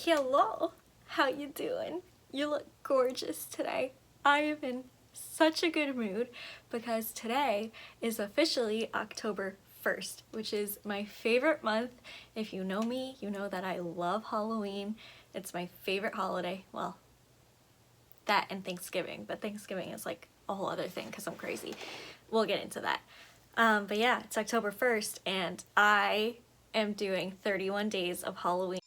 Hello, how you doing? You look gorgeous today. I am in such a good mood because today is officially October 1st, which is my favorite month. If you know me, you know that I love Halloween. It's my favorite holiday. Well, that and Thanksgiving, but Thanksgiving is like a whole other thing because I'm crazy. We'll get into that. But yeah, it's October 1st and I am doing 31 days of Halloween.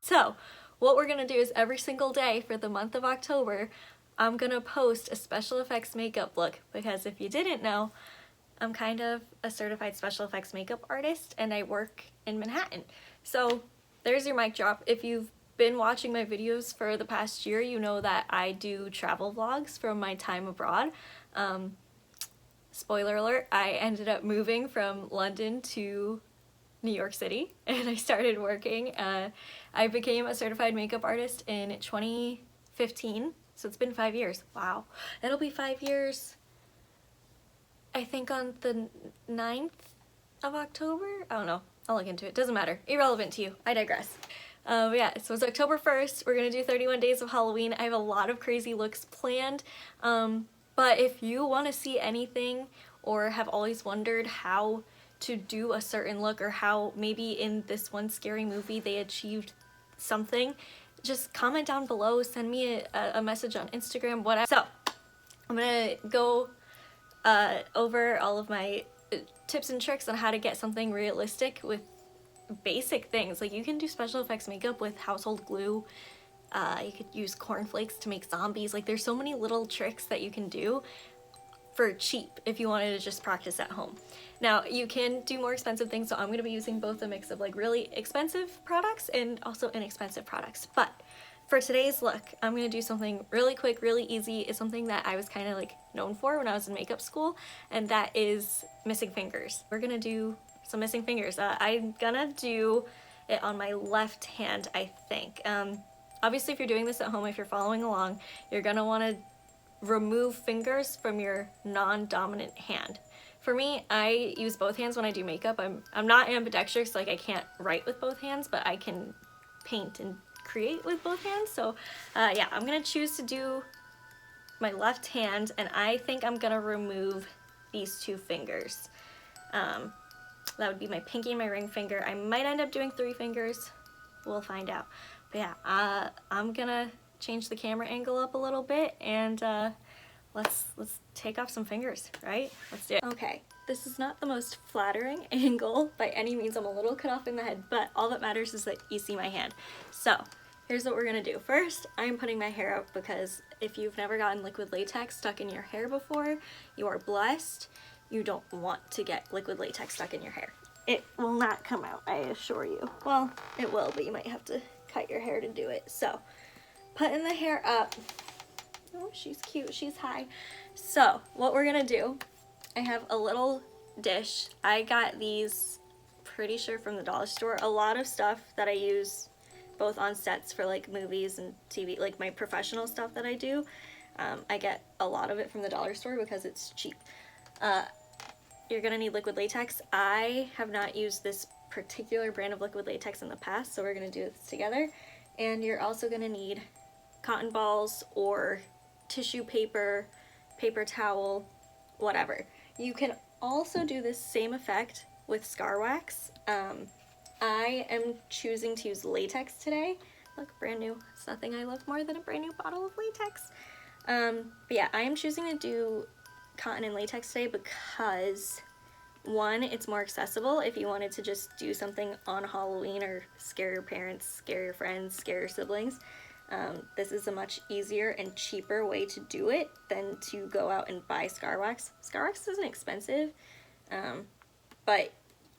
So what we're gonna do is every single day for the month of October, I'm gonna post a special effects makeup look because if you didn't know, I'm kind of a certified special effects makeup artist and I work in Manhattan. So there's your mic drop. If you've been watching my videos for the past year, you know that I do travel vlogs from my time abroad. Spoiler alert, I ended up moving from London to New York City and I started working. I became a certified makeup artist in 2015, so it's been 5 years. Wow, it'll be 5 years I think on the 9th of October? I don't know, I'll look into it, doesn't matter, irrelevant to you, I digress. Yeah, so it's October 1st, we're gonna do 31 days of Halloween. I have a lot of crazy looks planned, but if you want to see anything or have always wondered how to do a certain look or how maybe in this one scary movie they achieved something, just comment down below, send me a message on Instagram, whatever. So I'm gonna go over all of my tips and tricks on how to get something realistic with basic things. Like you can do special effects makeup with household glue. You could use cornflakes to make zombies. Like there's so many little tricks that you can do for cheap if you wanted to just practice at home. Now you can do more expensive things, so I'm going to be using both a mix of like really expensive products and also inexpensive products. But for today's look, I'm going to do something really quick, really easy. It's something that I was kind of like known for when I was in makeup school, and that is missing fingers. We're going to do some missing fingers. I'm gonna do it on my left hand, I think. Obviously if you're doing this at home, if you're following along, you're gonna want to remove fingers from your non-dominant hand. For me, I use both hands when I do makeup. I'm not ambidextrous, like I can't write with both hands, but I can paint and create with both hands. So yeah, I'm gonna choose to do my left hand, and I think I'm gonna remove these two fingers. That would be my pinky and my ring finger. I might end up doing 3 fingers. We'll find out. But yeah, I'm gonna change the camera angle up a little bit and let's take off some fingers, right? Let's do it. Okay, this is not the most flattering angle by any means. I'm a little cut off in the head, but all that matters is that you see my hand. So here's what we're gonna do. First, I'm putting my hair up because if you've never gotten liquid latex stuck in your hair before, you are blessed. You don't want to get liquid latex stuck in your hair. It will not come out, I assure you. Well, it will, but you might have to cut your hair to do it. So, putting the hair up. Oh, she's cute, she's high. So, what we're gonna do, I have a little dish. I got these, pretty sure from the dollar store. A lot of stuff that I use both on sets for like movies and TV, like my professional stuff that I do, I get a lot of it from the dollar store because it's cheap. You're gonna need liquid latex. I have not used this particular brand of liquid latex in the past, so we're gonna do this together. And you're also gonna need cotton balls or tissue paper, paper towel, whatever. You can also do this same effect with scar wax. I am choosing to use latex today. Look, brand new. It's nothing I love more than a brand new bottle of latex. But yeah, I am choosing to do cotton and latex today because one, it's more accessible if you wanted to just do something on Halloween or scare your parents, scare your friends, scare your siblings. This is a much easier and cheaper way to do it than to go out and buy scar wax. Scar wax isn't expensive, but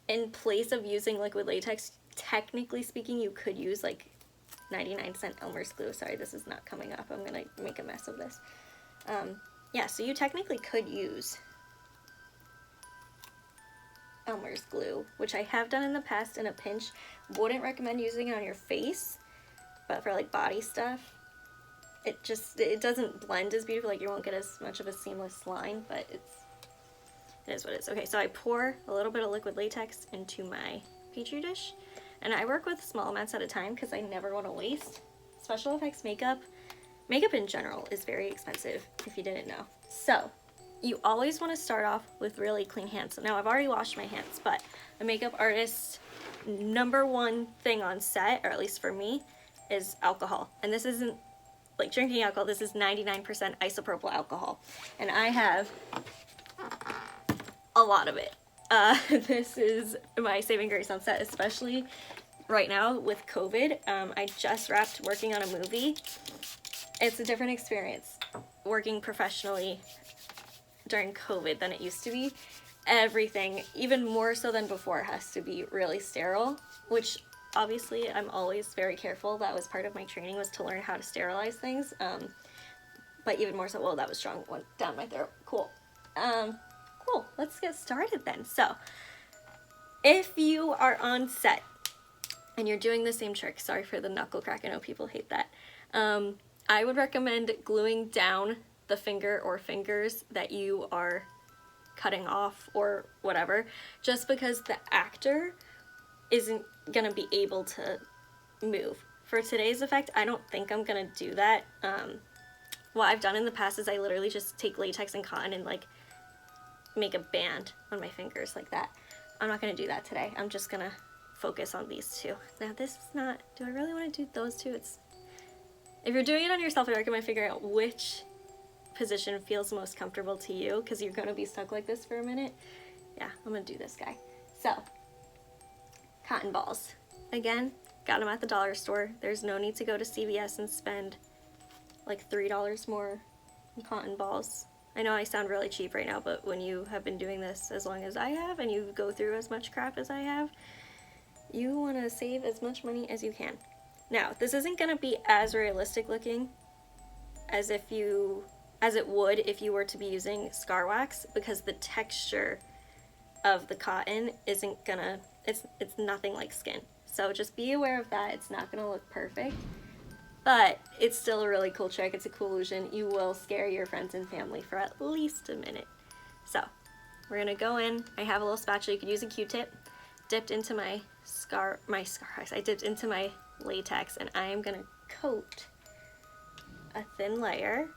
in place of using liquid latex, technically speaking, you could use like 99-cent Elmer's glue. Sorry, this is not coming up. I'm gonna make a mess of this. Yeah, so you technically could use Elmer's glue, which I have done in the past in a pinch. Wouldn't recommend using it on your face, but for like body stuff, it doesn't blend as beautiful. Like you won't get as much of a seamless line, but it is what it is. Okay, so I pour a little bit of liquid latex into my petri dish, and I work with small amounts at a time because I never want to waste. Special effects makeup in general is very expensive, if you didn't know. So you always want to start off with really clean hands. Now I've already washed my hands, but a makeup artist's #1 thing on set, or at least for me, is alcohol. And this isn't like drinking alcohol, this is 99% isopropyl alcohol. And I have a lot of it. This is my saving grace on set, especially right now with COVID. I just wrapped working on a movie. It's a different experience working professionally during COVID than it used to be. Everything, even more so than before, has to be really sterile, which obviously I'm always very careful. That was part of my training, was to learn how to sterilize things. But even more so, whoa, that was strong, went down my throat. Cool. Cool, let's get started then. So, if you are on set and you're doing the same trick, sorry for the knuckle crack, I know people hate that. I would recommend gluing down the finger or fingers that you are cutting off or whatever, just because the actor isn't gonna be able to move. For today's effect, I don't think I'm gonna do that. What I've done in the past is I literally just take latex and cotton and like make a band on my fingers like that. I'm not gonna do that today. I'm just gonna focus on these two. Now this is not, do I really wanna do those two? If you're doing it on yourself, I recommend figuring out which position feels most comfortable to you, because you're gonna be stuck like this for a minute. Yeah, I'm gonna do this guy. So, cotton balls. Again, got them at the dollar store. There's no need to go to CVS and spend like $3 more on cotton balls. I know I sound really cheap right now, but when you have been doing this as long as I have and you go through as much crap as I have, you want to save as much money as you can. Now, this isn't going to be as realistic looking as it would if you were to be using scar wax, because the texture of the cotton isn't gonna, it's nothing like skin. So just be aware of that. It's not gonna look perfect, but it's still a really cool trick. It's a cool illusion. You will scare your friends and family for at least a minute. So we're gonna go in. I have a little spatula. You could use a Q-tip. Dipped into my scar wax. I dipped into my latex, and I am gonna coat a thin layer.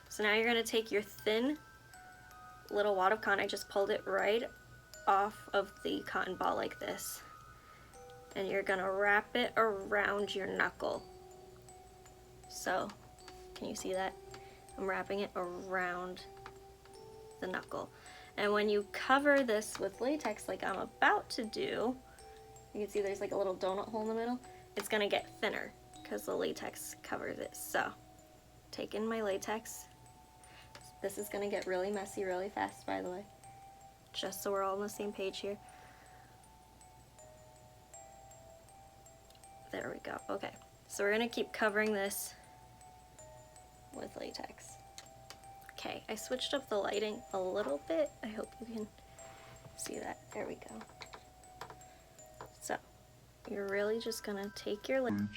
So now you're going to take your thin little wad of cotton. I just pulled it right off of the cotton ball like this. And you're going to wrap it around your knuckle. So, can you see that? I'm wrapping it around the knuckle. And when you cover this with latex like I'm about to do, you can see there's like a little donut hole in the middle. It's going to get thinner because the latex covers it. So, take in my latex. This is going to get really messy really fast, by the way, just so we're all on the same page here. There we go. Okay, so we're going to keep covering this with latex. Okay, I switched up the lighting a little bit. I hope you can see that. There we go. So, you're really just going to take your latex.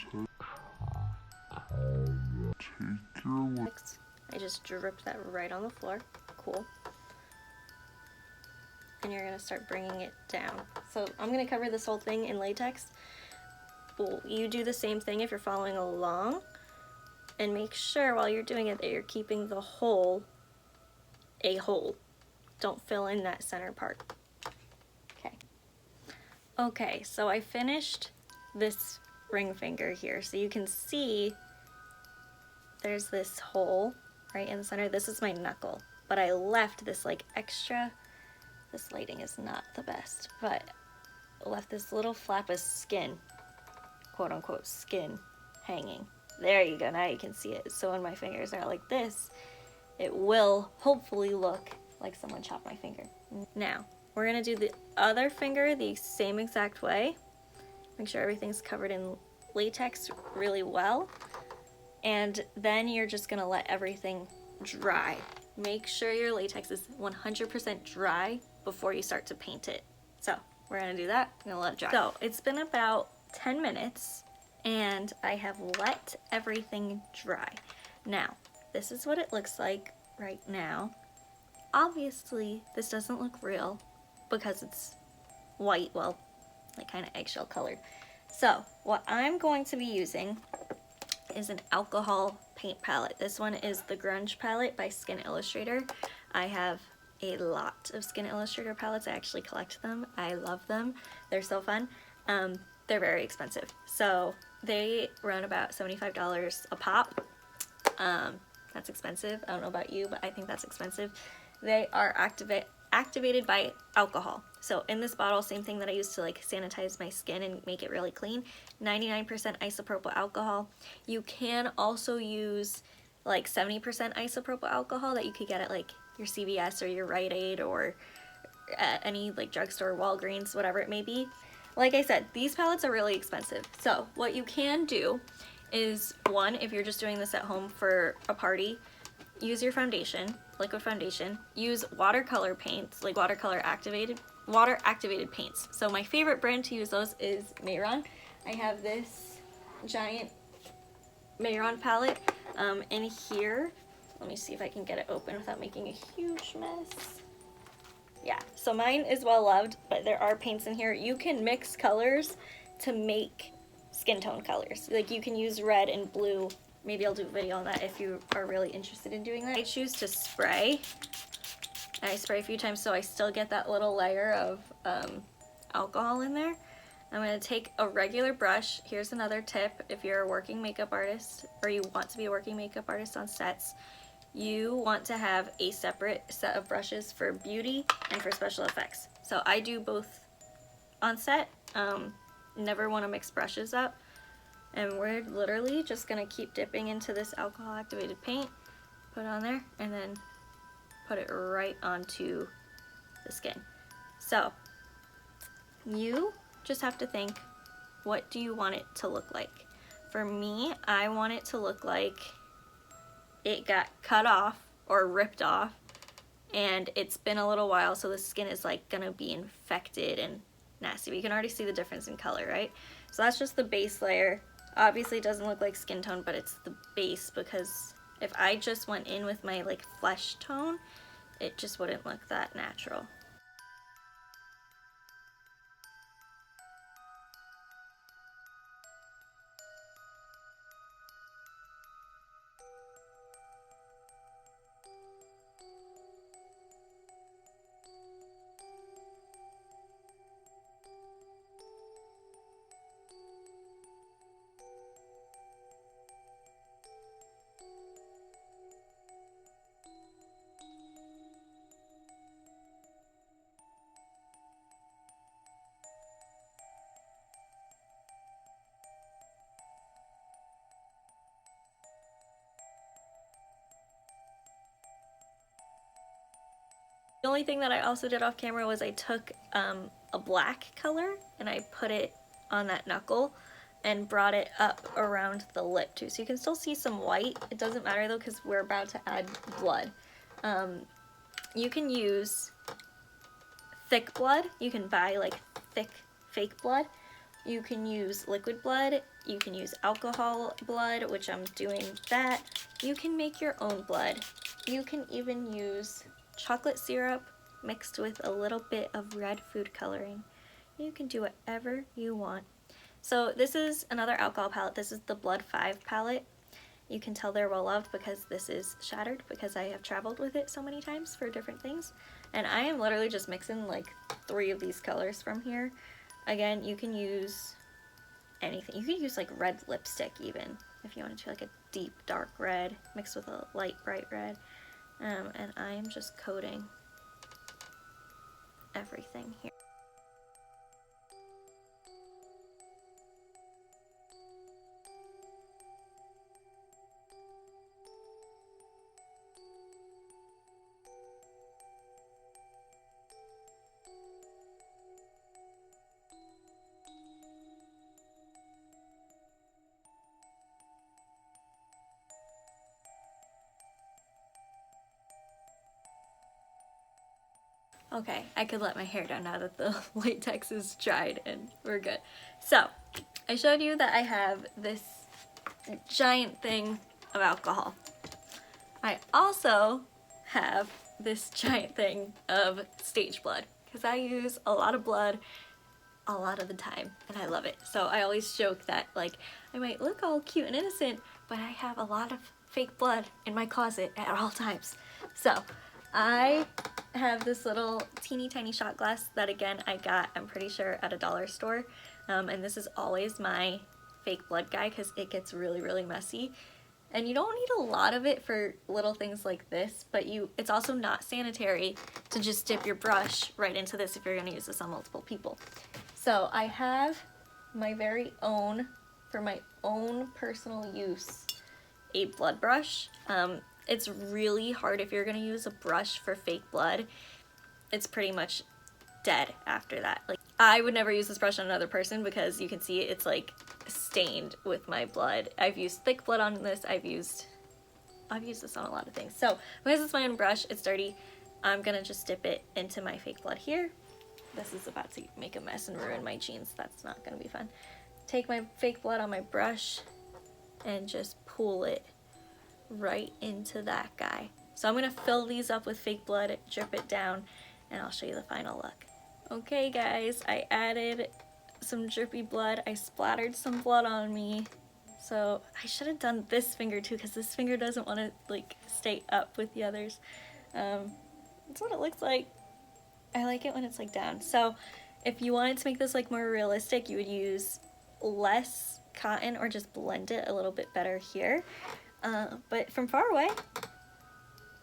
I just dripped that right on the floor. Cool. And you're going to start bringing it down. So I'm going to cover this whole thing in latex. Well, you do the same thing if you're following along. And make sure while you're doing it that you're keeping the hole a hole. Don't fill in that center part. Okay. Okay, so I finished this ring finger here. So you can see there's this hole right in the center. This is my knuckle, but I left this like extra, this lighting is not the best, but I left this little flap of skin, quote unquote skin, hanging. There you go, now you can see it. So when my fingers are like this, it will hopefully look like someone chopped my finger. Now, we're gonna do the other finger the same exact way. Make sure everything's covered in latex really well. And then you're just gonna let everything dry. Make sure your latex is 100% dry before you start to paint it. So we're gonna do that. I'm gonna let it dry. So it's been about 10 minutes and I have let everything dry. Now, this is what it looks like right now. Obviously, this doesn't look real because it's white, well, like kind of eggshell colored. So what I'm going to be using is an alcohol paint palette. This one is the Grunge palette by Skin Illustrator. I have a lot of Skin Illustrator palettes. I actually collect them. I love them. They're so fun. They're very expensive. So they run about $75 a pop. That's expensive. I don't know about you, but I think that's expensive. They are activated by alcohol. So in this bottle, same thing that I use to like sanitize my skin and make it really clean, 99% isopropyl alcohol. You can also use like 70% isopropyl alcohol that you could get at like your CVS or your Rite Aid or at any like drugstore, Walgreens, whatever it may be. Like I said, these palettes are really expensive. So what you can do is, one, if you're just doing this at home for a party, use your foundation, liquid foundation. Use watercolor paints, like water activated paints. So my favorite brand to use those is Mayron. I have this giant Mayron palette in here. Let me see if I can get it open without making a huge mess. Yeah, so mine is well loved, but there are paints in here. You can mix colors to make skin tone colors. Like you can use red and blue. Maybe I'll do a video on that if you are really interested in doing that. I choose to spray. I spray a few times so I still get that little layer of alcohol in there. I'm going to take a regular brush. Here's another tip. If you're a working makeup artist or you want to be a working makeup artist on sets, you want to have a separate set of brushes for beauty and for special effects. So I do both on set. Never want to mix brushes up. And we're literally just going to keep dipping into this alcohol activated paint, put it on there, and then put it right onto the skin. So you just have to think, what do you want it to look like? For me, I want it to look like it got cut off or ripped off and it's been a little while, so the skin is like gonna be infected and nasty. But you can already see the difference in color, right? So that's just the base layer. Obviously it doesn't look like skin tone, but it's the base, because if I just went in with my like flesh tone, it just wouldn't look that natural. The only thing that I also did off camera was I took a black color and I put it on that knuckle and brought it up around the lip too. So you can still see some white. It doesn't matter though because we're about to add blood. You can use thick blood. You can buy like thick fake blood. You can use liquid blood. You can use alcohol blood, which I'm doing that. You can make your own blood. You can even use chocolate syrup mixed with a little bit of red food coloring. You can do whatever you want. So this is another alcohol palette. This is the Blood 5 palette. You can tell they're well loved because this is shattered, because I have traveled with it so many times for different things. And I am literally just mixing like 3 of these colors from here. Again, you can use anything. You can use like red lipstick even if you want to do like a deep dark red mixed with a light bright red. And I am just coating everything here. Okay, I could let my hair down now that the latex is dried and we're good. So, I showed you that I have this giant thing of alcohol. I also have this giant thing of stage blood because I use a lot of blood a lot of the time and I love it. So I always joke that like I might look all cute and innocent, but I have a lot of fake blood in my closet at all times. So I have this little teeny tiny shot glass that again I got, I'm pretty sure, at a dollar store. And this is always my fake blood guy because it gets really messy. And you don't need a lot of it for little things like this, but it's also not sanitary to just dip your brush right into this if you're gonna use this on multiple people. So I have my very own, for my own personal use, a blood brush. It's really hard if you're gonna use a brush for fake blood. It's pretty much dead after that. Like, I would never use this brush on another person because you can see it's like stained with my blood. I've used thick blood on this. I've used this on a lot of things. So because it's my own brush, it's dirty, I'm gonna just dip it into my fake blood here. This is about to make a mess and ruin my jeans. That's not gonna be fun. Take my fake blood on my brush and just pull it right into that guy. So I'm gonna fill these up with fake blood, drip it down, and I'll show you the final look. Okay guys, I added some drippy blood. I splattered some blood on me. So I should have done this finger too because this finger doesn't want to like stay up with the others. That's what it looks like. I like it when it's like down. So if you wanted to make this like more realistic, you would use less cotton or just blend it a little bit better here. But from far away,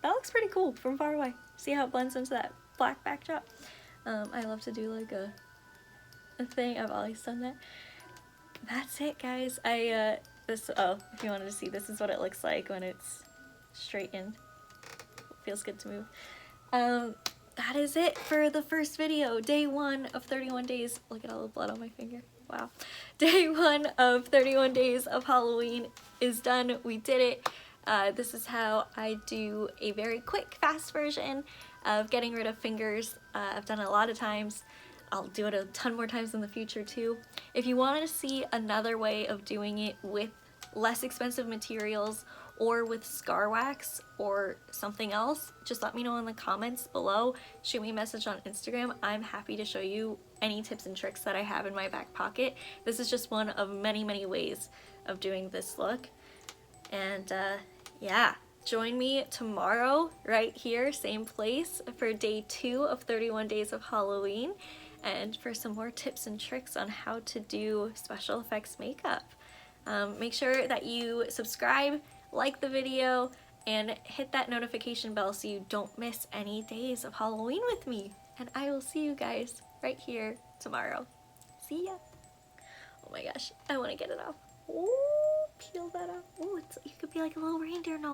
that looks pretty cool from far away. See how it blends into that black backdrop? I love to do like a thing. I've always done that. That's it, guys. Oh, if you wanted to see, this is what it looks like when it's straightened. It feels good to move. That is it for the first video. Day 1 of 31 days. Look at all the blood on my finger. Wow. Day 1 of 31 days of Halloween is done. We did it. This is how I do a very quick, fast version of getting rid of fingers. I've done it a lot of times. I'll do it a ton more times in the future too. If you want to see another way of doing it with less expensive materials or with scar wax or something else, just let me know in the comments below. Shoot me a message on Instagram. I'm happy to show you any tips and tricks that I have in my back pocket. This is just one of many ways of doing this look. And yeah, join me tomorrow right here, same place, for day 2 of 31 days of Halloween and for some more tips and tricks on how to do special effects makeup. Make sure that you subscribe, like the video, and hit that notification bell so you don't miss any days of Halloween with me. And I will see you guys right here tomorrow. See ya. Oh my gosh, I want to get it off. Ooh, peel that off. Ooh, you could be like a little reindeer now.